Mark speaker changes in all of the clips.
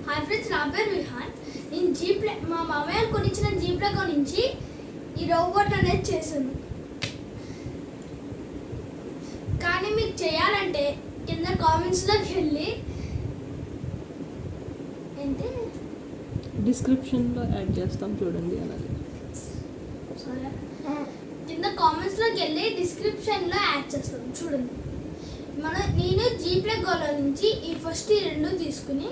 Speaker 1: Hi friends, నా పేరు విహాన్. నేను మా మామయ్య కొనిచ్చిన జీప్లో నుంచి ఈ రోబోట్ అనేది చేశాను. కానీ మీకు చేయాలంటే కింద కామెంట్స్లోకి వెళ్ళి ఏంటి
Speaker 2: డిస్క్రిప్షన్లో యాడ్ చేస్తాం చూడండి. అలాగే
Speaker 1: కింద కామెంట్స్లోకి వెళ్ళి డిస్క్రిప్షన్లో యాడ్ చేస్తాం చూడండి. నేను జీప్లే గోల నుంచి ఈ ఫస్ట్ ఈ రెండు తీసుకుని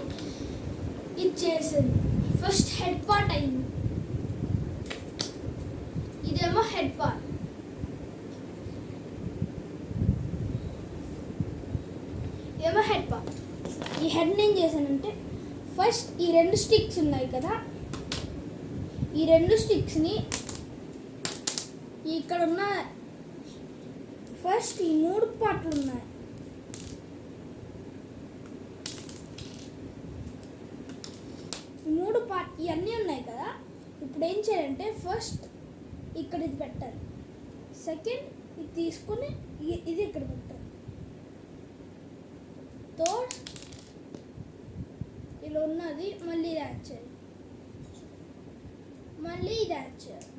Speaker 1: ఇది చేసాను. ఫస్ట్ హెడ్ పార్ట్ అయింది. ఇదేమో హెడ్ పార్ట్. ఇదేమో హెడ్ పార్ట్. ఈ హెడ్ నేను చేశానంటే ఫస్ట్ ఈ రెండు స్టిక్స్ ఉన్నాయి కదా, ఈ రెండు స్టిక్స్ని ఇక్కడ ఉన్న ఫస్ట్ ఈ మూడు పార్ట్లు ఉన్నాయి. మూడు పార్ట్ ఇవన్నీ ఉన్నాయి కదా. ఇప్పుడు ఏం చేయాలంటే ఫస్ట్ ఇక్కడ ఇది పెట్టాలి, సెకండ్ ఇది తీసుకొని ఇది ఇక్కడ పెట్టాలి, థర్డ్ ఇలా ఉన్నది మళ్ళీ ఇది యాడ్ చేయాలి, మళ్ళీ ఇది యాడ్ చేయాలి.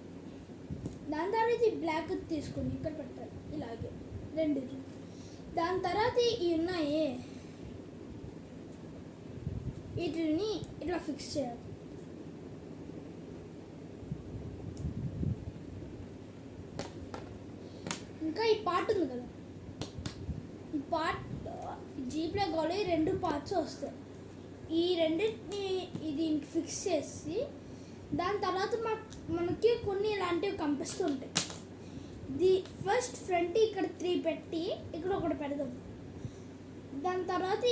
Speaker 1: దాని తర్వాత ఇది బ్లాక్ తీసుకొని ఇక్కడ పెట్టాలి ఇలాగే రెండు. దాని తర్వాత ఇవి ఉన్నాయి, వీటిని ఇట్లా ఫిక్స్ చేయాలి. ఇంకా ఈ పార్ట్ ఉంది కదా, ఈ పార్ట్ జీప్లో గోళ రెండు పార్ట్స్ వస్తాయి. ఈ రెండింటిని ఇది ఫిక్స్ చేసి దాని తర్వాత మనకి కొన్ని ఇలాంటివి కనిపిస్తుంటాయి. ఫస్ట్ ఫ్రంట్ ఇక్కడ 3 పెట్టి ఇక్కడ ఒకటి పెడదాం. దాని తర్వాత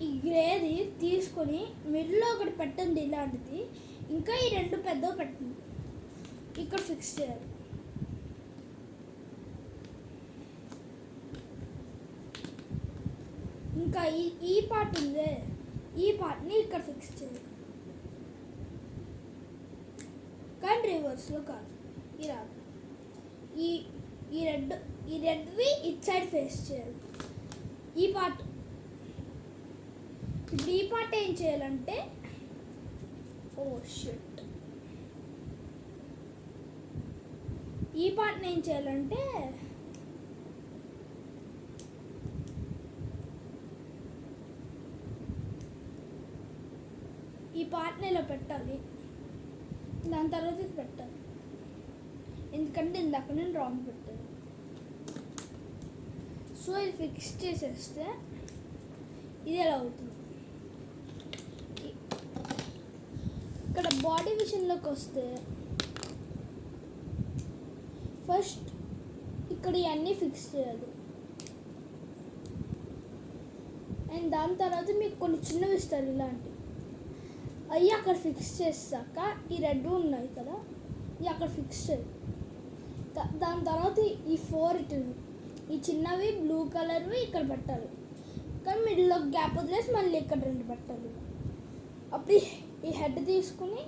Speaker 1: ఈ గ్రేది తీసుకొని మిడిల్లో ఒకటి పెట్టండి ఇలాంటిది. ఇంకా ఈ రెండు పెద్దవి పెట్టండి, ఇక్కడ ఫిక్స్ చేయాలి. ఇంకా ఈ పార్ట్ ఉందే, ఈ పార్ట్ని ఇక్కడ ఫిక్స్ చేయాలి. కానీ రివర్స్లో కాదు, ఇలా ఈ రెడ్వి ఇట్ సైడ్ ఫేస్ చేయాలి. ఈ పార్ట్ ఇప్పుడు ఈ పార్ట్ ఏం చేయాలంటే ఈ పార్ట్ని ఏం చేయాలంటే ఈ పార్ట్ని ఇలా పెట్టాలి. దాని తర్వాత ఇది పెట్టాలి, ఎందుకంటే ఇందాక నేను రాంగ్ పెట్టాను. సో ఇది ఫిక్స్ చేసేస్తే ఇది ఎలా అవుతుంది. ఇక్కడ బాడీ విషయంలోకి వస్తే ఫస్ట్ ఇక్కడ ఇవన్నీ ఫిక్స్ చేయాలి. అండ్ దాని తర్వాత మీకు కొన్ని చిన్నవి ఇస్తారు ఇలాంటివి. అవి అక్కడ ఫిక్స్ చేసాక ఈ రెడ్ ఉన్నాయి కదా, ఇవి అక్కడ ఫిక్స్ చేయాలి. దాని తర్వాత ఈ 4 ఇటువి ఈ చిన్నవి బ్లూ కలర్వి ఇక్కడ పెట్టాలి. కానీ మిడిల్లో గ్యాప్ వదిలేసి మళ్ళీ ఇక్కడ 2 పెట్టాలి. అప్పుడు ఈ హెడ్ తీసుకుని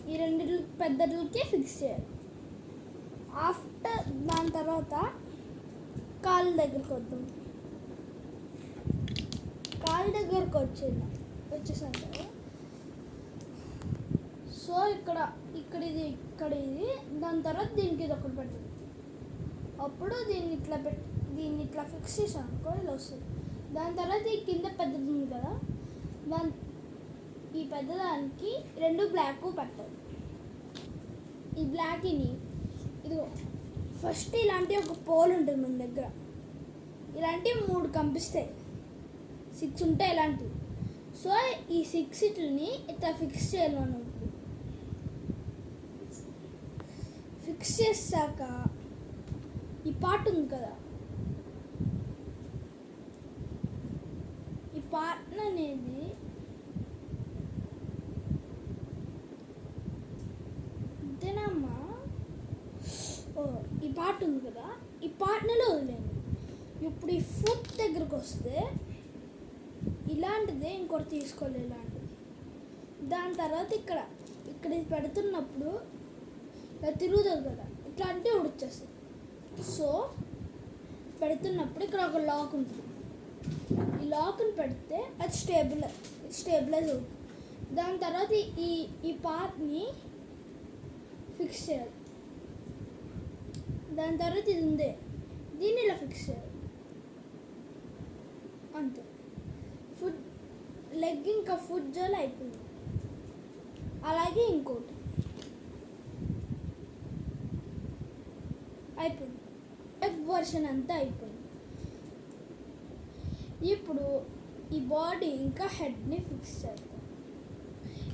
Speaker 1: ఈ రెండు పెద్దలకి ఫిక్స్ చేయాలి. ఆఫ్టర్ దాని తర్వాత కాళ్ళ దగ్గరకు వద్దాం. కాళ్ళ దగ్గరకు వచ్చేసాక సో ఇక్కడ ఇది దాని తర్వాత దీనికి ఇది ఒకటి పెట్టాలి. అప్పుడు దీన్ని ఇట్లా ఫిక్స్ చేసాం అనుకో ఇలా వస్తుంది. దాని తర్వాత ఈ కింద పెద్దది ఉంది కదా, ఈ పెద్దదానికి 2 బ్లాక్ పెట్టాలి. ఈ బ్లాక్ని ఇదిగో ఫస్ట్ ఇలాంటి ఒక పోల్ ఉంటుంది మన దగ్గర. ఇలాంటివి 3 కనిపిస్తాయి, 6 ఉంటాయి ఇలాంటివి. సో ఈ 6 ఇట్లని ఇట్లా ఫిక్స్ చేయాలి. మనం ఫిక్స్ చేసాక ఈ పార్ట్ ఉంది కదా, ఈ పార్ట్ అనేది అంతేనమ్మా. ఈ పార్ట్ ఉంది కదా, ఈ పార్ట్నలో వదిలేను. ఇప్పుడు ఈ ఫుట్ దగ్గరకు వస్తే ఇలాంటిదే ఇంకోటి తీసుకోవాలి, ఇలాంటిది. దాని తర్వాత ఇక్కడ ఇది పెడుతున్నప్పుడు ఇలా తిరుగుతుంది కదా, ఇట్లా ఉడిచేస్తుంది. సో పెడుతున్నప్పుడు ఇక్కడ ఒక లాక్ ఉంటుంది. ఈ లాక్ని పెడితే అది స్టేబులైజ్ అవుతుంది. దాని తర్వాత ఈ ఈ పార్ట్ని ఫిక్స్ చేయాలి. దాని తర్వాత ఇది ఉంది, దీన్ని ఇలా ఫిక్స్ చేయాలి. అంతే. ఫుడ్ లెగ్ ఇంకా ఫుడ్ జోల్ అయిపోయింది. అలాగే ఇంకోటి అయిపోయింది. లెగ్ వర్షన్ అంతా అయిపోయింది. ఇప్పుడు ఈ బాడీ ఇంకా హెడ్ని ఫిక్స్ చేద్దాం.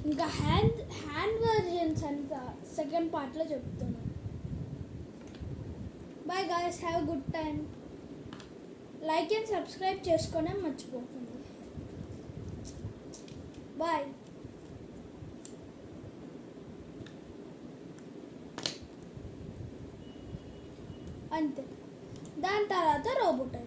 Speaker 1: ఇంకా హ్యాండ్ వర్జన్స్ అంతా సెకండ్ పార్ట్లో చెప్తున్నాను. Bye guys, have good time. Like and subscribe చేసుకోవడం మర్చిపోతుంది. బాయ్. అంతే. దాని తర్వాత రోబోట్.